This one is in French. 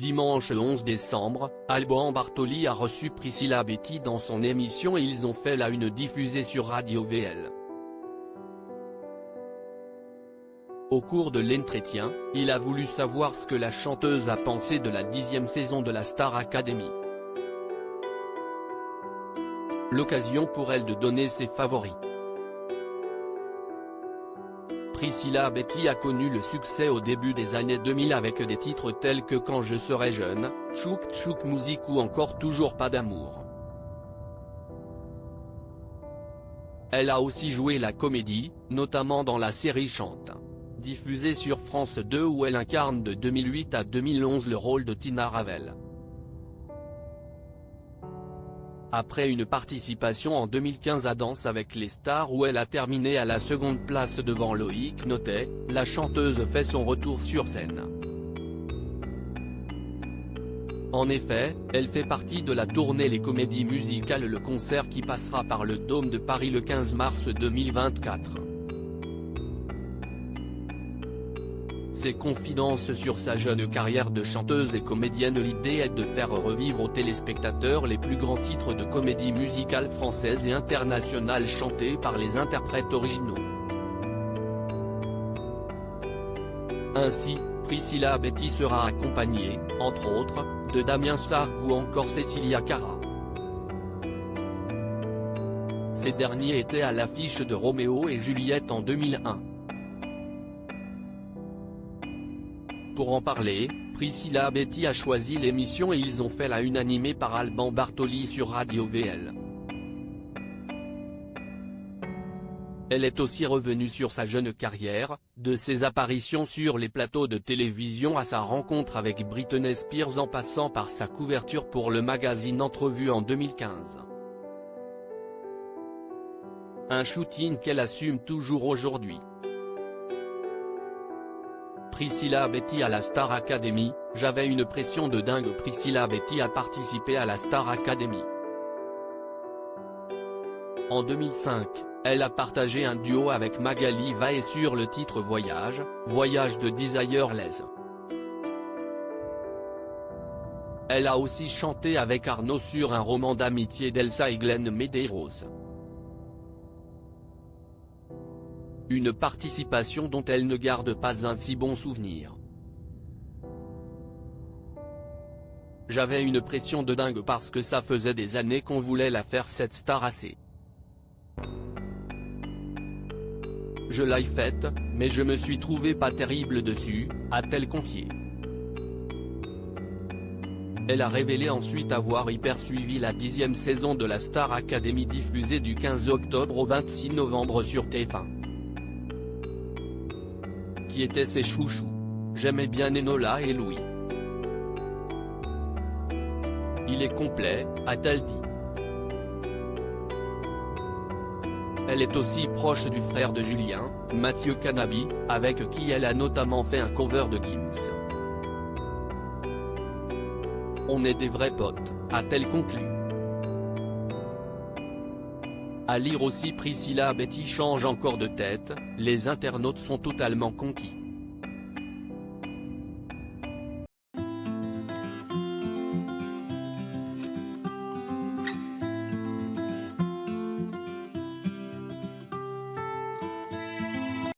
Dimanche 11 décembre, Alban Bartoli a reçu Priscilla Betty dans son émission et ils ont fait la une diffusée sur Radio VL. Au cours de l'entretien, il a voulu savoir ce que la chanteuse a pensé de la 10e saison de la Star Academy. L'occasion pour elle de donner ses favoris. Priscilla Betty a connu le succès au début des années 2000 avec des titres tels que Quand je serai jeune, Chouk Chouk Musique ou encore Toujours pas d'amour. Elle a aussi joué la comédie, notamment dans la série Chante, diffusée sur France 2 où elle incarne de 2008 à 2011 le rôle de Tina Ravel. Après une participation en 2015 à Danse avec les stars où elle a terminé à la seconde place devant Loïc Notet, la chanteuse fait son retour sur scène. En effet, elle fait partie de la tournée Les Comédies Musicales, le concert qui passera par le Dôme de Paris le 15 mars 2024. Ses confidences sur sa jeune carrière de chanteuse et comédienne. L'idée est de faire revivre aux téléspectateurs les plus grands titres de comédie musicale française et internationale chantés par les interprètes originaux. Ainsi, Priscilla Betty sera accompagnée, entre autres, de Damien Sargue ou encore Cecilia Cara. Ces derniers étaient à l'affiche de Roméo et Juliette en 2001. Pour en parler, Priscilla Betty a choisi l'émission et ils ont fait la une animée par Alban Bartoli sur Radio VL. Elle est aussi revenue sur sa jeune carrière, de ses apparitions sur les plateaux de télévision à sa rencontre avec Britney Spears en passant par sa couverture pour le magazine Entrevue en 2015. Un shooting qu'elle assume toujours aujourd'hui. Priscilla Betty à la Star Academy, j'avais une pression de dingue. Priscilla Betty a participé à la Star Academy. En 2005, elle a partagé un duo avec Magali Vaé sur le titre Voyage, Voyage de Desireless. Elle a aussi chanté avec Arnaud sur un roman d'amitié d'Elsa et Glenn Medeiros. Une participation dont elle ne garde pas un si bon souvenir. J'avais une pression de dingue parce que ça faisait des années qu'on voulait la faire cette star assez. Je l'ai faite, mais je me suis trouvé pas terrible dessus, a-t-elle confié. Elle a révélé ensuite avoir hyper suivi la 10e saison de la Star Academy diffusée du 15 octobre au 26 novembre sur TF1. Qui étaient ses chouchous. J'aimais bien Enola et Louis. Il est complet, a-t-elle dit. Elle est aussi proche du frère de Julien, Mathieu Canabi, avec qui elle a notamment fait un cover de Gims. On est des vrais potes, a-t-elle conclu. À lire aussi Priscilla Betty change encore de tête, les internautes sont totalement conquis.